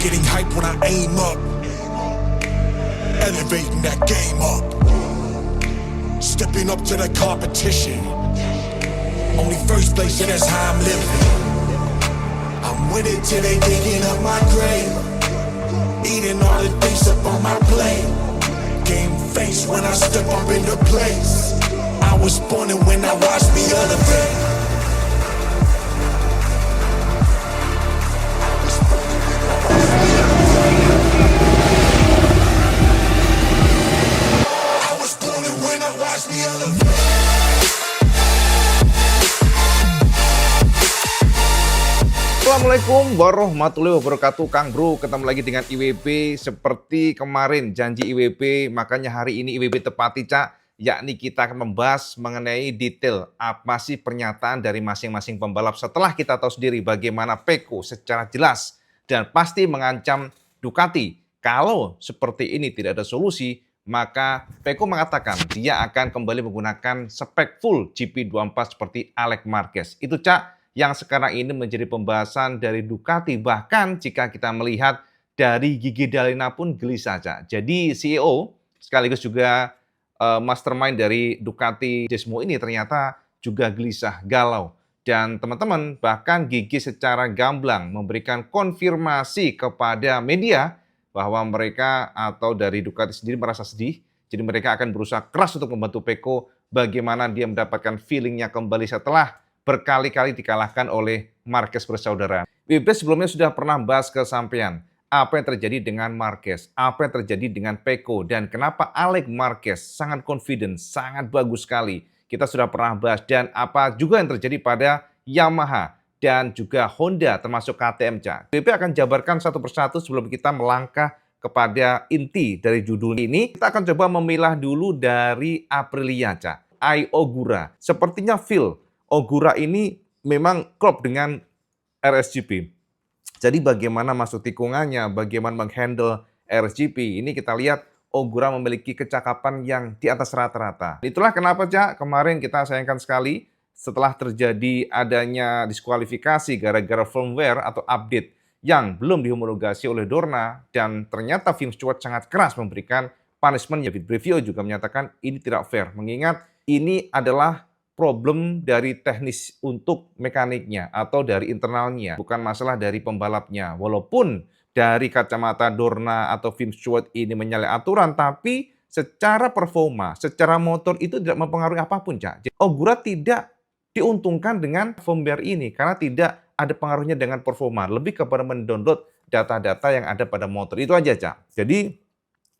getting hype when I aim up, elevating that game up, stepping up to the competition. Only first place, and that's how I'm living. I'm with it till they digging up my grave, eating all the things up on my plate. Game face when I step up in the place. I was born and when I watched me elevate. Assalamualaikum warahmatullahi wabarakatuh. Kang Bro, ketemu lagi dengan IWB. Seperti kemarin janji IWB, makanya hari ini IWB tepati, Cak. Yakni kita akan membahas mengenai detail apa sih pernyataan dari masing-masing pembalap setelah kita tahu sendiri bagaimana Pecco secara jelas dan pasti mengancam Ducati. Kalau seperti ini tidak ada solusi, maka Pecco mengatakan dia akan kembali menggunakan spek full GP24 seperti Alex Marquez. Itu, Cak, yang sekarang ini menjadi pembahasan dari Ducati. Bahkan jika kita melihat dari Gigi D'Alena pun gelisah, Cak. Jadi CEO sekaligus juga mastermind dari Ducati Desmo ini ternyata juga gelisah, galau. Dan teman-teman, bahkan Gigi secara gamblang memberikan konfirmasi kepada media bahwa mereka atau dari Ducati sendiri merasa sedih. Jadi mereka akan berusaha keras untuk membantu Pecco bagaimana dia mendapatkan feelingnya kembali setelah berkali-kali dikalahkan oleh Marquez bersaudara. IWB sebelumnya sudah pernah bahas kesampaian apa yang terjadi dengan Marquez, apa yang terjadi dengan Pecco, dan kenapa Alex Marquez sangat confident, sangat bagus sekali. Kita sudah pernah bahas dan apa juga yang terjadi pada Yamaha dan juga Honda termasuk KTM, Cak. IWB akan jabarkan satu persatu sebelum kita melangkah kepada inti dari judul ini. Kita akan coba memilah dulu dari Aprilia, Cak. Ai Ogura. Sepertinya Ogura ini memang klop dengan RSGP. Jadi bagaimana masuk tikungannya, bagaimana menghandle RSGP. Ini kita lihat Ogura memiliki kecakapan yang di atas rata-rata. Itulah kenapa, Cak, kemarin kita sayangkan sekali setelah terjadi adanya diskualifikasi gara-gara firmware atau update yang belum dihomologasi oleh Dorna, dan ternyata Film Stewart sangat keras memberikan punishment. David Brivio juga menyatakan ini tidak fair, mengingat ini adalah problem dari teknis untuk mekaniknya atau dari internalnya, bukan masalah dari pembalapnya. Walaupun dari kacamata Dorna atau Film Stewart ini menyalahi aturan, tapi secara performa, secara motor itu tidak mempengaruhi apapun, Cak. Ogura tidak diuntungkan dengan firmware ini karena tidak ada pengaruhnya dengan performa, lebih kepada mendownload data-data yang ada pada motor. Itu aja, Cak. Jadi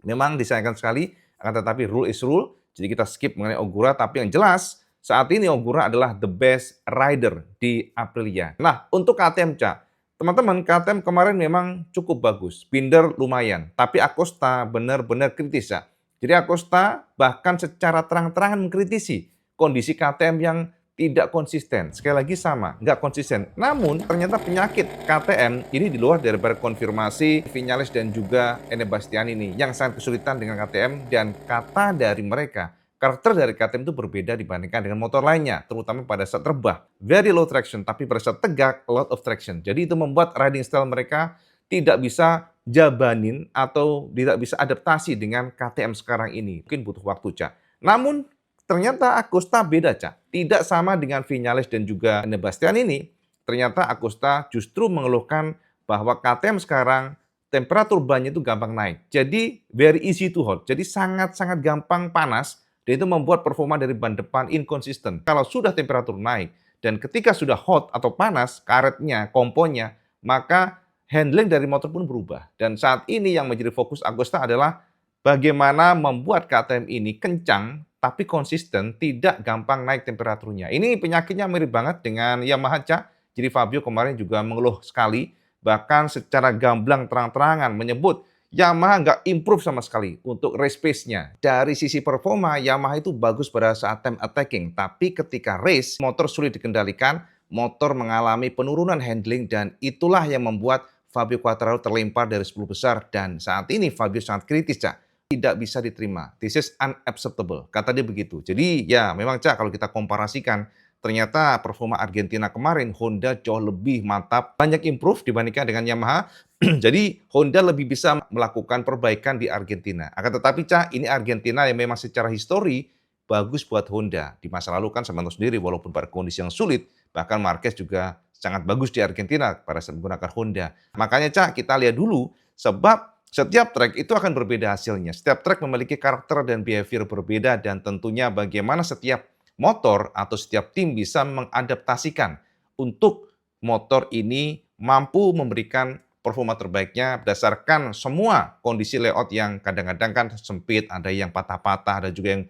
memang disayangkan sekali, akan tetapi rule is rule. Jadi kita skip mengenai Ogura, tapi yang jelas saat ini Ogura adalah the best rider di Aprilia. Nah, untuk KTM, Cak, teman-teman, KTM kemarin memang cukup bagus. Binder lumayan, tapi Acosta benar-benar kritis, Cak. Jadi Acosta bahkan secara terang-terangan mengkritisi kondisi KTM yang tidak konsisten. Sekali lagi sama, nggak konsisten. Namun ternyata penyakit KTM ini di luar daripada konfirmasi Viñales dan juga Enea Bastianini ini yang sangat kesulitan dengan KTM, dan kata dari mereka, karakter dari KTM itu berbeda dibandingkan dengan motor lainnya, terutama pada saat rebah. Very low traction, tapi pada saat tegak, a lot of traction. Jadi itu membuat riding style mereka tidak bisa jabanin atau tidak bisa adaptasi dengan KTM sekarang ini. Mungkin butuh waktu, Cak. Namun ternyata Acosta beda, Cak. Tidak sama dengan Viñales dan juga Enea Bastianini. Ternyata Acosta justru mengeluhkan bahwa KTM sekarang temperatur bannya itu gampang naik. Jadi very easy to hold. Jadi sangat-sangat gampang panas. Dan itu membuat performa dari ban depan inkonsisten. Kalau sudah temperatur naik dan ketika sudah hot atau panas, karetnya, komponnya, maka handling dari motor pun berubah. Dan saat ini yang menjadi fokus Acosta adalah bagaimana membuat KTM ini kencang tapi konsisten, tidak gampang naik temperaturnya. Ini penyakitnya mirip banget dengan Yamaha, Cak. Jadi Fabio kemarin juga mengeluh sekali, bahkan secara gamblang terang-terangan menyebut Yamaha nggak improve sama sekali untuk race pace-nya. Dari sisi performa, Yamaha itu bagus pada saat time attacking. Tapi ketika race, motor sulit dikendalikan, motor mengalami penurunan handling, dan itulah yang membuat Fabio Quartararo terlempar dari 10 besar. Dan saat ini Fabio sangat kritis, Cak. Tidak bisa diterima. This is unacceptable. Kata dia begitu. Jadi ya memang, Cak, kalau kita komparasikan, ternyata performa Argentina kemarin Honda jauh lebih mantap, banyak improve dibandingkan dengan Yamaha. Jadi Honda lebih bisa melakukan perbaikan di Argentina. Akan tetapi Cak, ini Argentina yang memang secara histori bagus buat Honda. Di masa lalu kan sama tahu sendiri walaupun pada kondisi yang sulit, bahkan Marquez juga sangat bagus di Argentina pada saat menggunakan Honda. Makanya Cak, kita lihat dulu sebab setiap track itu akan berbeda hasilnya. Setiap track memiliki karakter dan behavior berbeda dan tentunya bagaimana setiap motor atau setiap tim bisa mengadaptasikan untuk motor ini mampu memberikan performa terbaiknya berdasarkan semua kondisi layout yang kadang-kadang kan sempit, ada yang patah-patah, ada juga yang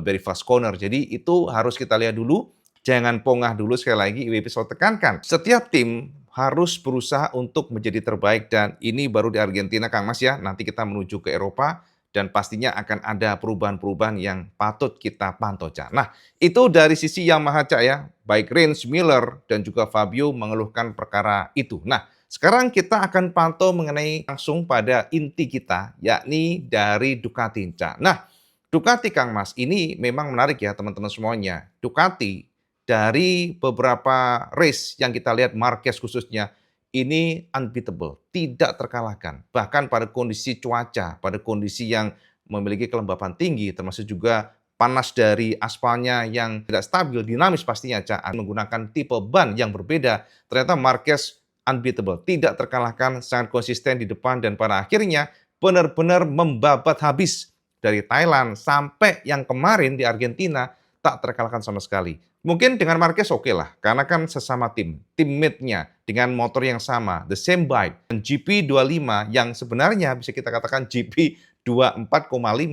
very fast corner. Jadi itu harus kita lihat dulu, jangan pongah dulu. Sekali lagi IWP selalu tekankan, setiap tim harus berusaha untuk menjadi terbaik dan ini baru di Argentina Kang Mas ya, nanti kita menuju ke Eropa dan pastinya akan ada perubahan-perubahan yang patut kita pantau, Cak. Nah, itu dari sisi Yamaha, Cak ya. Baik Rins, Miller, dan juga Fabio mengeluhkan perkara itu. Nah, sekarang kita akan pantau mengenai langsung pada inti kita, yakni dari Ducati, Cak. Nah, Ducati, Kang Mas, ini memang menarik ya teman-teman semuanya. Ducati dari beberapa race yang kita lihat, Marquez khususnya, ini unbeatable, tidak terkalahkan. Bahkan pada kondisi cuaca, pada kondisi yang memiliki kelembapan tinggi, termasuk juga panas dari aspalnya yang tidak stabil, dinamis pastinya, Cak, menggunakan tipe ban yang berbeda. Ternyata Marquez unbeatable, tidak terkalahkan, sangat konsisten di depan, dan pada akhirnya benar-benar membabat habis dari Thailand sampai yang kemarin di Argentina tak terkalahkan sama sekali. Mungkin dengan Marquez oke lah, karena kan sesama tim, teammate-nya dengan motor yang sama, the same bike. Dan GP25 yang sebenarnya bisa kita katakan GP24,5,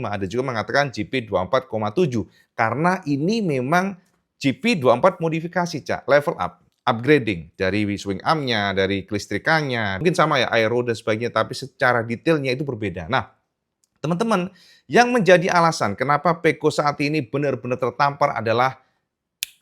ada juga mengatakan GP24,7. Karena ini memang GP24 modifikasi, Cak, level up, upgrading dari swing arm-nya, dari kelistrikannya. Mungkin sama ya, aero dan sebagainya, tapi secara detailnya itu berbeda. Nah, teman-teman, yang menjadi alasan kenapa Pecco saat ini benar-benar tertampar adalah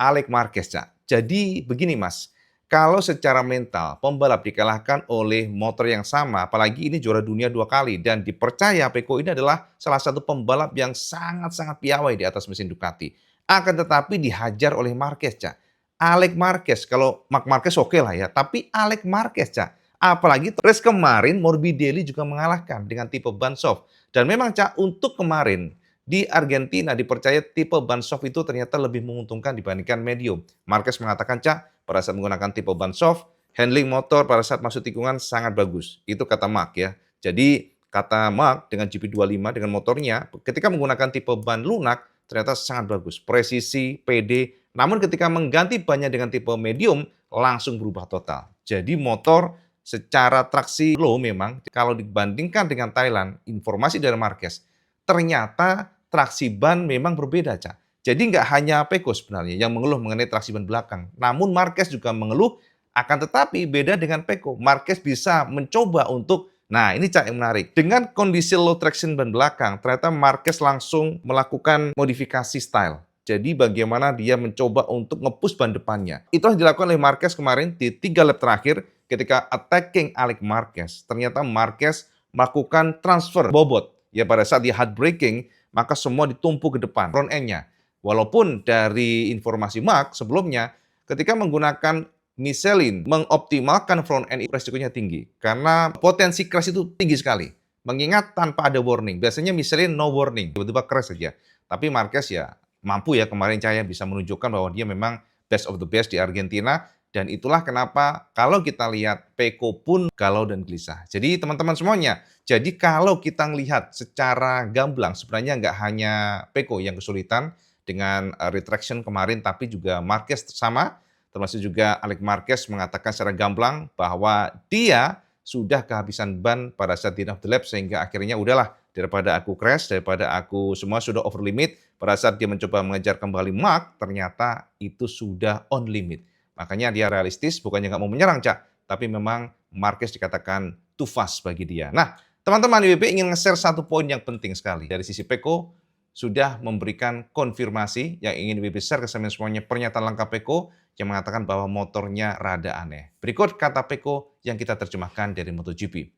Alex Marquez, Cak. Jadi begini Mas, kalau secara mental pembalap dikalahkan oleh motor yang sama, apalagi ini juara dunia 2 kali dan dipercaya Pecco ini adalah salah satu pembalap yang sangat-sangat piawai di atas mesin Ducati. Akan tetapi dihajar oleh Marquez, Cak. Alex Marquez, kalau Marc Marquez oke lah ya, tapi Alex Marquez, Cak. Apalagi race kemarin Morbidelli juga mengalahkan dengan tipe ban soft. Dan memang Cak, untuk kemarin di Argentina dipercaya tipe ban soft itu ternyata lebih menguntungkan dibandingkan medium. Marquez mengatakan, Cak, pada saat menggunakan tipe ban soft, handling motor pada saat masuk tikungan sangat bagus. Itu kata Marc ya. Jadi kata Marc dengan GP25 dengan motornya, ketika menggunakan tipe ban lunak ternyata sangat bagus. Presisi, PD, namun ketika mengganti bannya dengan tipe medium langsung berubah total. Jadi motor secara traksi low memang kalau dibandingkan dengan Thailand, informasi dari Marquez, ternyata traksi ban memang berbeda, Cak. Jadi nggak hanya Pecco sebenarnya yang mengeluh mengenai traksi ban belakang, namun Marquez juga mengeluh, akan tetapi beda dengan Pecco. Marquez bisa mencoba untuk, nah ini Cak yang menarik, dengan kondisi low traction ban belakang, ternyata Marquez langsung melakukan modifikasi style. Jadi bagaimana dia mencoba untuk nge-push ban depannya. Itu yang dilakukan oleh Marquez kemarin di 3 lap terakhir ketika attacking Alex Marquez. Ternyata Marquez melakukan transfer bobot. Ya pada saat dia hard braking, maka semua ditumpuk ke depan, front end-nya. Walaupun dari informasi Marc sebelumnya, ketika menggunakan Michelin, mengoptimalkan front end resikonya tinggi. Karena potensi crash itu tinggi sekali. Mengingat tanpa ada warning. Biasanya Michelin no warning, tiba-tiba crash saja. Tapi Marquez ya mampu ya kemarin Cahaya bisa menunjukkan bahwa dia memang best of the best di Argentina. Dan itulah kenapa kalau kita lihat Pecco pun galau dan gelisah. Jadi teman-teman semuanya, jadi kalau kita melihat secara gamblang sebenarnya nggak hanya Pecco yang kesulitan dengan retraction kemarin, tapi juga Marquez sama, termasuk juga Alex Marquez mengatakan secara gamblang bahwa dia sudah kehabisan ban pada saat di end of the lap sehingga akhirnya udahlah daripada aku crash, daripada aku semua sudah over limit, pada saat dia mencoba mengejar kembali Marc, ternyata itu sudah on limit. Makanya dia realistis, bukannya nggak mau menyerang, Cak. Tapi memang Marquez dikatakan too fast bagi dia. Nah, teman-teman IWP ingin nge-share satu poin yang penting sekali. Dari sisi Pecco, sudah memberikan konfirmasi yang ingin IWP share ke semuanya pernyataan lengkap Pecco yang mengatakan bahwa motornya rada aneh. Berikut kata Pecco yang kita terjemahkan dari MotoGP.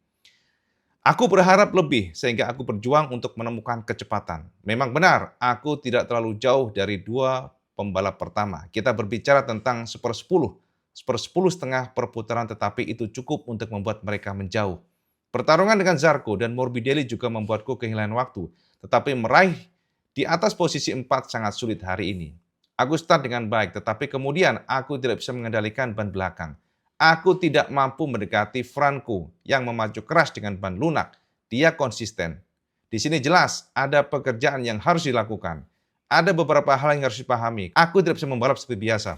Aku berharap lebih sehingga aku berjuang untuk menemukan kecepatan. Memang benar, aku tidak terlalu jauh dari 2 pembalap pertama. Kita berbicara tentang sepersepuluh setengah perputaran, tetapi itu cukup untuk membuat mereka menjauh. Pertarungan dengan Zarco dan Morbidelli juga membuatku kehilangan waktu, tetapi meraih di atas posisi 4 sangat sulit hari ini. Aku start dengan baik, tetapi kemudian aku tidak bisa mengendalikan ban belakang. Aku tidak mampu mendekati Franco yang memacu keras dengan ban lunak. Dia konsisten. Di sini jelas ada pekerjaan yang harus dilakukan. Ada beberapa hal yang harus dipahami. Aku tidak bisa membalap seperti biasa.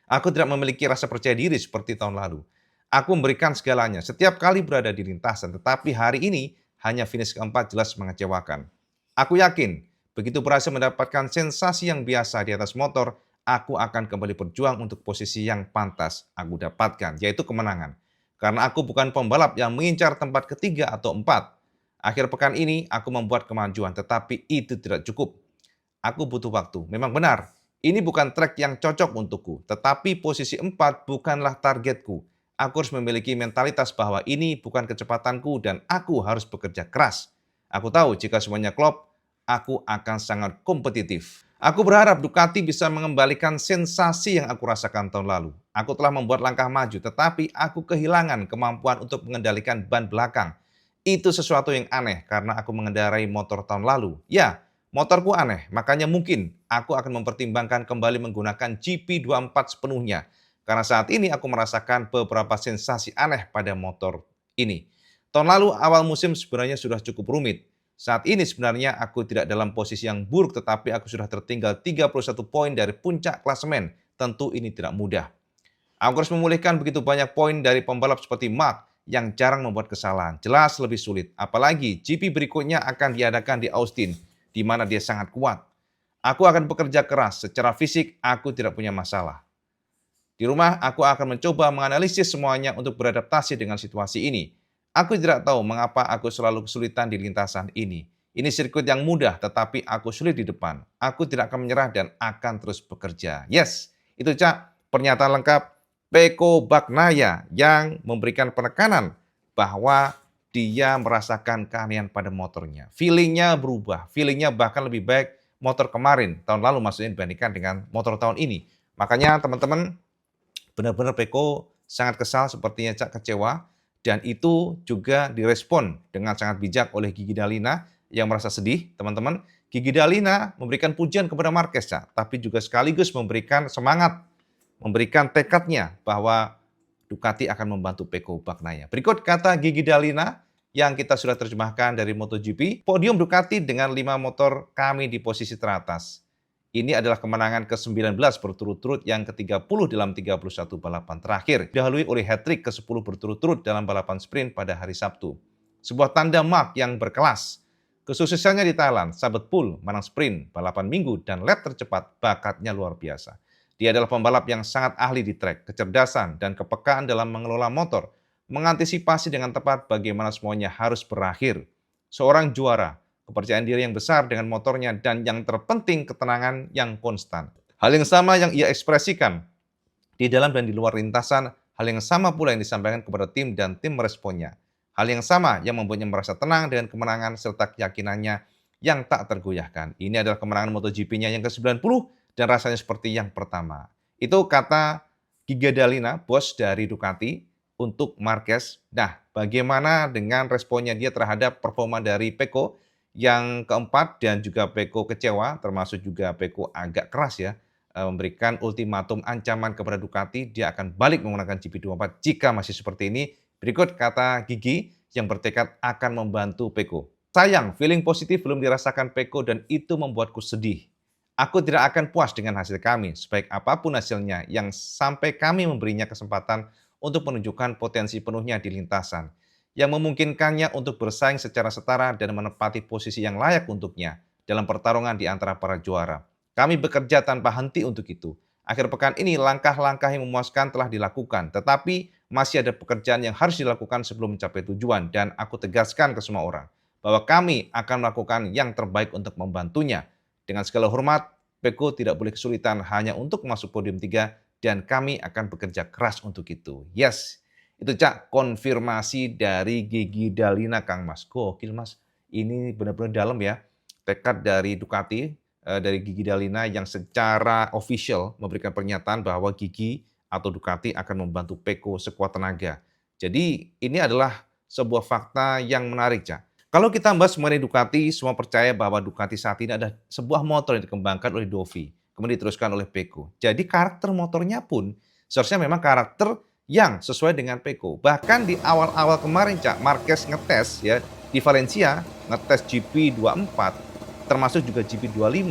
Aku tidak memiliki rasa percaya diri seperti tahun lalu. Aku memberikan segalanya setiap kali berada di lintasan, tetapi hari ini hanya finish keempat jelas mengecewakan. Aku yakin begitu berhasil mendapatkan sensasi yang biasa di atas motor, aku akan kembali berjuang untuk posisi yang pantas aku dapatkan, yaitu kemenangan. Karena aku bukan pembalap yang mengincar tempat ketiga atau empat. Akhir pekan ini aku membuat kemajuan, tetapi itu tidak cukup. Aku butuh waktu. Memang benar, ini bukan trek yang cocok untukku, tetapi posisi 4 bukanlah targetku. Aku harus memiliki mentalitas bahwa ini bukan kecepatanku dan aku harus bekerja keras. Aku tahu jika semuanya klop, aku akan sangat kompetitif. Aku berharap Ducati bisa mengembalikan sensasi yang aku rasakan tahun lalu. Aku telah membuat langkah maju, tetapi aku kehilangan kemampuan untuk mengendalikan ban belakang. Itu sesuatu yang aneh karena aku mengendarai motor tahun lalu. Ya, motorku aneh, makanya mungkin aku akan mempertimbangkan kembali menggunakan GP24 sepenuhnya. Karena saat ini aku merasakan beberapa sensasi aneh pada motor ini. Tahun lalu awal musim sebenarnya sudah cukup rumit. Saat ini sebenarnya aku tidak dalam posisi yang buruk, tetapi aku sudah tertinggal 31 poin dari puncak klasemen. Tentu ini tidak mudah. Aku harus memulihkan begitu banyak poin dari pembalap seperti Mark yang jarang membuat kesalahan. Jelas lebih sulit. Apalagi GP berikutnya akan diadakan di Austin, di mana dia sangat kuat. Aku akan bekerja keras. Secara fisik, aku tidak punya masalah. Di rumah, aku akan mencoba menganalisis semuanya untuk beradaptasi dengan situasi ini. Aku tidak tahu mengapa aku selalu kesulitan di lintasan ini. Ini sirkuit yang mudah, tetapi aku sulit di depan. Aku tidak akan menyerah dan akan terus bekerja. Yes, itu Cak, pernyataan lengkap Pecco Bagnaia yang memberikan penekanan bahwa dia merasakan keanehan pada motornya. Feelingnya berubah, feelingnya bahkan lebih baik motor kemarin, tahun lalu maksudnya dibandingkan dengan motor tahun ini. Makanya teman-teman, benar-benar Pecco sangat kesal, sepertinya Cak kecewa. Dan itu juga direspon dengan sangat bijak oleh Gigi Dall'Igna yang merasa sedih, teman-teman. Gigi Dall'Igna memberikan pujian kepada Marquez, tapi juga sekaligus memberikan semangat, memberikan tekadnya bahwa Ducati akan membantu Pecco Bagnaia. Berikut kata Gigi Dall'Igna yang kita sudah terjemahkan dari MotoGP. Podium Ducati dengan 5 motor kami di posisi teratas. Ini adalah kemenangan ke-19 berturut-turut yang ke-30 dalam 31 balapan terakhir. Didahului oleh hat-trick ke-10 berturut-turut dalam balapan sprint pada hari Sabtu. Sebuah tanda Mark yang berkelas. Kesuksesannya di Thailand, Sabet Pool, menang sprint, balapan minggu, dan lap tercepat, bakatnya luar biasa. Dia adalah pembalap yang sangat ahli di trek, kecerdasan, dan kepekaan dalam mengelola motor, mengantisipasi dengan tepat bagaimana semuanya harus berakhir. Seorang juara, kepercayaan diri yang besar dengan motornya, dan yang terpenting ketenangan yang konstan. Hal yang sama yang ia ekspresikan di dalam dan di luar lintasan, hal yang sama pula yang disampaikan kepada tim dan tim meresponnya. Hal yang sama yang membuatnya merasa tenang dengan kemenangan serta keyakinannya yang tak tergoyahkan. Ini adalah kemenangan MotoGP-nya yang ke-90 dan rasanya seperti yang pertama. Itu kata Gigi Dall'Igna, bos dari Ducati, untuk Marquez. Nah, bagaimana dengan responnya dia terhadap performa dari Pecco yang keempat, dan juga Pecco kecewa, termasuk juga Pecco agak keras ya, memberikan ultimatum ancaman kepada Ducati, dia akan balik menggunakan GP24 jika masih seperti ini. Berikut kata Gigi yang bertekad akan membantu Pecco. Sayang, feeling positif belum dirasakan Pecco dan itu membuatku sedih. Aku tidak akan puas dengan hasil kami, sebaik apapun hasilnya, yang sampai kami memberinya kesempatan untuk menunjukkan potensi penuhnya di lintasan, yang memungkinkannya untuk bersaing secara setara dan menempati posisi yang layak untuknya dalam pertarungan di antara para juara. Kami bekerja tanpa henti untuk itu. Akhir pekan ini langkah-langkah yang memuaskan telah dilakukan, tetapi masih ada pekerjaan yang harus dilakukan sebelum mencapai tujuan, dan aku tegaskan ke semua orang bahwa kami akan melakukan yang terbaik untuk membantunya. Dengan segala hormat, Pecco tidak boleh kesulitan hanya untuk masuk podium 3, dan kami akan bekerja keras untuk itu. Yes, itu Cak, konfirmasi dari Gigi Dall'Igna, Kang Mas. Gokil Mas, ini benar-benar dalam ya, tekad dari Ducati dari Gigi Dalina yang secara official memberikan pernyataan bahwa Gigi atau Ducati akan membantu Pecco sekuat tenaga. Jadi ini adalah sebuah fakta yang menarik, Cak. Kalau kita bahas mengenai Ducati, semua percaya bahwa Ducati saat ini ada sebuah motor yang dikembangkan oleh Dovi, kemudian diteruskan oleh Pecco. Jadi karakter motornya pun seharusnya memang karakter yang sesuai dengan Pecco. Bahkan di awal-awal kemarin, Cak, Marquez ngetes ya di Valencia, ngetes GP24, termasuk juga GP25,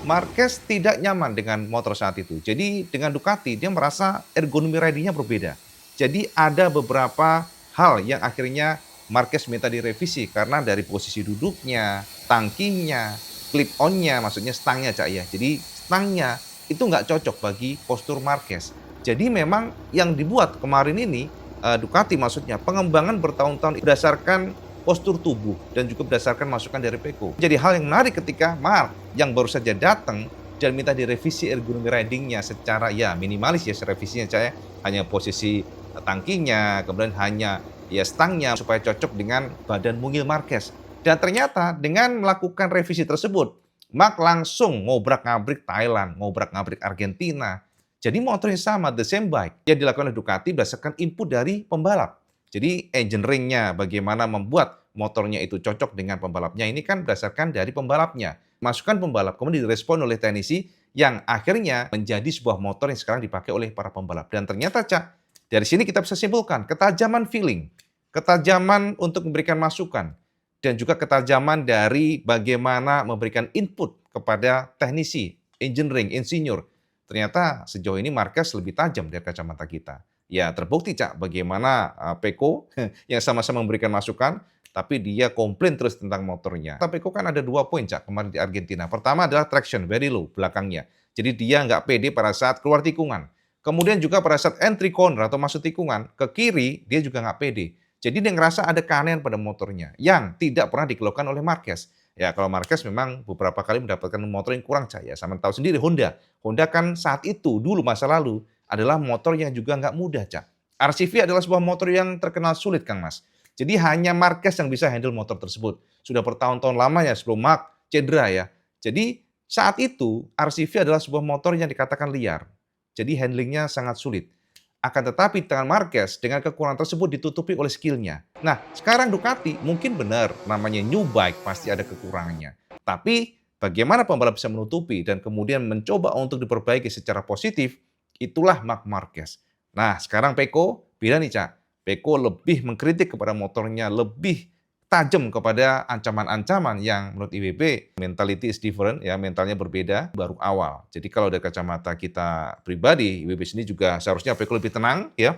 Marquez tidak nyaman dengan motor saat itu. Jadi dengan Ducati dia merasa ergonomi ridingnya berbeda. Jadi ada beberapa hal yang akhirnya Marquez minta direvisi karena dari posisi duduknya, tangkinya, clip on-nya, maksudnya stangnya, Cak ya. Jadi stangnya itu nggak cocok bagi postur Marquez. Jadi memang yang dibuat kemarin ini Ducati maksudnya pengembangan bertahun-tahun berdasarkan postur tubuh dan juga berdasarkan masukan dari Pecco. Jadi hal yang menarik ketika Mark yang baru saja datang dan minta direvisi ergonomi ridingnya secara ya minimalis ya revisinya, Cak ya. Hanya posisi tangkinya, kemudian hanya ya stangnya supaya cocok dengan badan mungil Marquez. Dan ternyata dengan melakukan revisi tersebut, Mark langsung ngobrak-ngabrik Thailand, ngobrak-ngabrik Argentina. Jadi motornya sama, the same bike yang dilakukan oleh Ducati berdasarkan input dari pembalap. Jadi engineering-nya, bagaimana membuat motornya itu cocok dengan pembalapnya, ini kan berdasarkan dari pembalapnya. Masukan pembalap kemudian direspon oleh teknisi yang akhirnya menjadi sebuah motor yang sekarang dipakai oleh para pembalap. Dan ternyata, Cak, dari sini kita bisa simpulkan ketajaman feeling, ketajaman untuk memberikan masukan, dan juga ketajaman dari bagaimana memberikan input kepada teknisi, engineering, insinyur. Ternyata sejauh ini Marquez lebih tajam dari kacamata kita. Ya terbukti, Cak, bagaimana Pecco yang sama-sama memberikan masukan, tapi dia komplain terus tentang motornya. Tapi Pecco kan ada 2 poin, Cak, kemarin di Argentina. Pertama adalah traction, very low belakangnya. Jadi dia nggak pede pada saat keluar tikungan. Kemudian juga pada saat entry corner atau masuk tikungan, ke kiri dia juga nggak pede. Jadi dia ngerasa ada keanehan pada motornya yang tidak pernah dikeluhkan oleh Marquez. Ya kalau Marquez memang beberapa kali mendapatkan motor yang kurang, Cak ya. Sama tahu sendiri Honda. Honda kan saat itu dulu masa lalu adalah motor yang juga nggak mudah, Cak. RCV adalah sebuah motor yang terkenal sulit, Kang Mas. Jadi hanya Marquez yang bisa handle motor tersebut. Sudah bertahun-tahun lamanya sebelum Mark cedera ya. Jadi saat itu RCV adalah sebuah motor yang dikatakan liar. Jadi handlingnya sangat sulit. Akan tetapi tangan Marquez dengan kekurangan tersebut ditutupi oleh skillnya. Nah, sekarang Ducati mungkin benar namanya new bike pasti ada kekurangannya. Tapi bagaimana pembalap bisa menutupi dan kemudian mencoba untuk diperbaiki secara positif, itulah Marc Marquez. Nah, sekarang Pecco beda nih, Cak. Pecco lebih mengkritik kepada motornya, lebih tajam kepada ancaman-ancaman yang menurut IWB mentality is different ya, mentalnya berbeda baru awal. Jadi kalau dari kacamata kita pribadi, IWB sini juga seharusnya Pecco lebih tenang ya.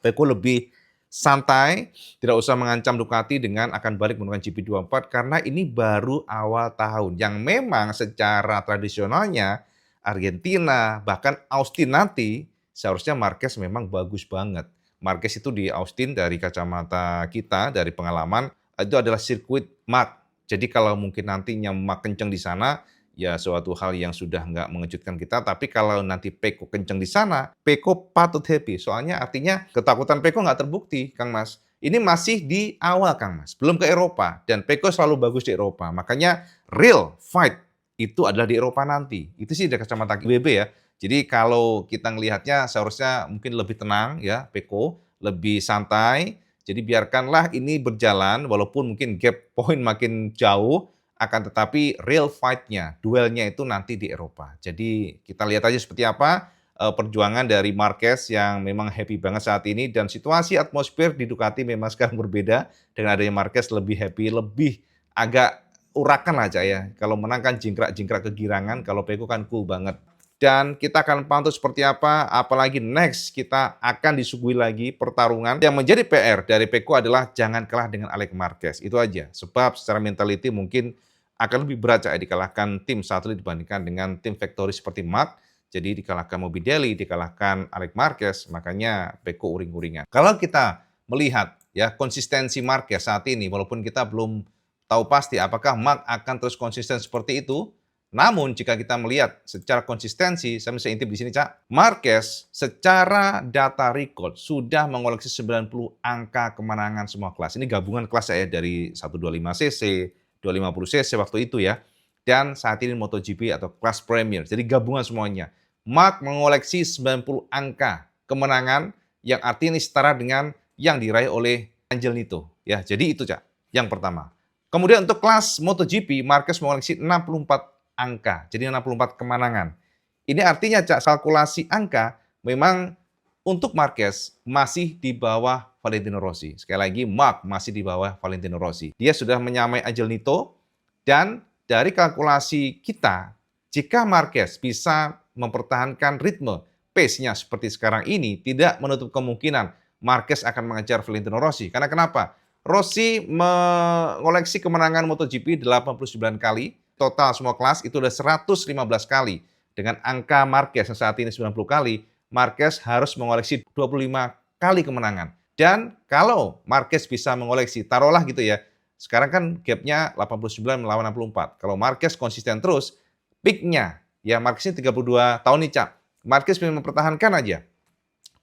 Pecco lebih santai, tidak usah mengancam Ducati dengan akan balik menggunakan GP24 karena ini baru awal tahun yang memang secara tradisionalnya Argentina bahkan Austin nanti seharusnya Marquez memang bagus banget. Marquez itu di Austin dari kacamata kita, dari pengalaman, itu adalah sirkuit Mark. Jadi kalau mungkin nantinya Mark kenceng di sana, ya suatu hal yang sudah nggak mengejutkan kita. Tapi kalau nanti Pecco kenceng di sana, Pecco patut happy. Soalnya artinya ketakutan Pecco nggak terbukti, Kang Mas. Ini masih di awal, Kang Mas. Belum ke Eropa. Dan Pecco selalu bagus di Eropa. Makanya real fight itu adalah di Eropa nanti. Itu sih dari kacamata IWB ya. Jadi kalau kita ngelihatnya seharusnya mungkin lebih tenang ya, Pecco, lebih santai. Jadi biarkanlah ini berjalan walaupun mungkin gap point makin jauh, akan tetapi real fight-nya, duelnya itu nanti di Eropa. Jadi kita lihat aja seperti apa perjuangan dari Marquez yang memang happy banget saat ini dan situasi atmosfer di Ducati memang sekarang berbeda dengan adanya Marquez lebih happy, lebih agak urakan aja ya. Kalau menang kan jingkrak-jingkrak kegirangan, kalau Pecco kan cool banget. Dan kita akan pantau seperti apa, apalagi next kita akan disuguhi lagi pertarungan. Yang menjadi PR dari Pecco adalah jangan kalah dengan Alex Marquez, itu aja. Sebab secara mentality mungkin akan lebih berat ya dikalahkan tim satelit dibandingkan dengan tim factory seperti Mark. Jadi dikalahkan Morbidelli, dikalahkan Alex Marquez, makanya Pecco uring-uringan. Kalau kita melihat ya konsistensi Marquez saat ini, walaupun kita belum tahu pasti apakah Mark akan terus konsisten seperti itu, namun jika kita melihat secara konsistensi, saya bisa intip di sini, Cak. Marquez secara data record sudah mengoleksi 90 angka kemenangan semua kelas. Ini gabungan kelas saya dari 125cc, 250cc waktu itu ya. dan saat ini MotoGP atau kelas Premier. Jadi gabungan semuanya. Mark mengoleksi 90 angka kemenangan yang artinya setara dengan yang diraih oleh Angel Nito. Ya, jadi itu Cak, yang pertama. Kemudian untuk kelas MotoGP, Marquez mengoleksi 64 angka, jadi 64 kemenangan. Ini artinya Cak, kalkulasi angka memang untuk Marquez masih di bawah Valentino Rossi. Sekali lagi, Mark masih di bawah Valentino Rossi. Dia sudah menyamai Angel Nito, dan dari kalkulasi kita, jika Marquez bisa mempertahankan ritme, pace-nya seperti sekarang ini, tidak menutup kemungkinan Marquez akan mengejar Valentino Rossi. Karena kenapa? Rossi mengoleksi kemenangan MotoGP 89 kali, total semua kelas itu sudah 115 kali. Dengan angka Marquez yang saat ini 90 kali, Marquez harus mengoleksi 25 kali kemenangan. Dan kalau Marquez bisa mengoleksi, taruhlah gitu ya, sekarang kan gap-nya 89 melawan 64. Kalau Marquez konsisten terus, peak-nya, ya Marquez ini 32 tahun nih Cak, Marquez bisa mempertahankan aja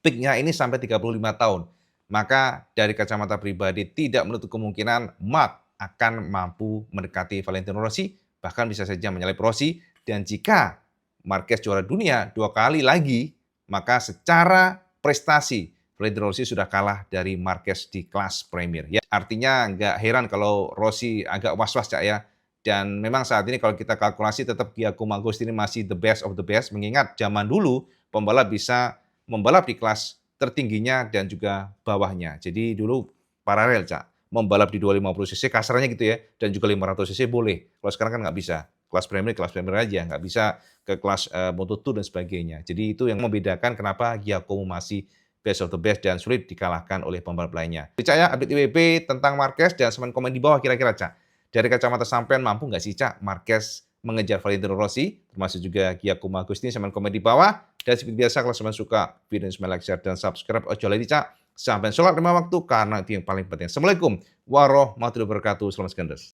peak-nya ini sampai 35 tahun. Maka dari kacamata pribadi tidak menutup kemungkinan Mark akan mampu mendekati Valentino Rossi, bahkan bisa saja menyalip Rossi. Dan jika Marquez juara dunia 2 kali lagi, maka secara prestasi Valentino Rossi sudah kalah dari Marquez di kelas Premier. Ya, artinya nggak heran kalau Rossi agak was-was Cak ya. Dan memang saat ini kalau kita kalkulasi tetap Giacomo Agostini masih the best of the best. Mengingat zaman dulu pembalap bisa membalap di kelas tertingginya dan juga bawahnya. Jadi dulu paralel Cak. Membalap di 250 cc kasarnya gitu ya. Dan juga 500 cc boleh. Kalau sekarang kan nggak bisa. Kelas Premier aja. Nggak bisa ke kelas Moto2 dan sebagainya. Jadi itu yang membedakan kenapa Giacomo masih best of the best dan sulit dikalahkan oleh pembalap lainnya. Percaya update IWP tentang Marquez dan semen komen di bawah kira-kira Cak. Dari kacamata sampean mampu nggak sih Cak Marquez mengejar Valentino Rossi, termasuk juga Giacomo Agostini, semen komen di bawah. Dan seperti biasa kalau semen suka, video ini like, share, dan subscribe. Ojo lagi Cak, sampai sholat 5 waktu karena itu yang paling penting. Assalamualaikum warahmatullahi wabarakatuh. Selamat sekandes.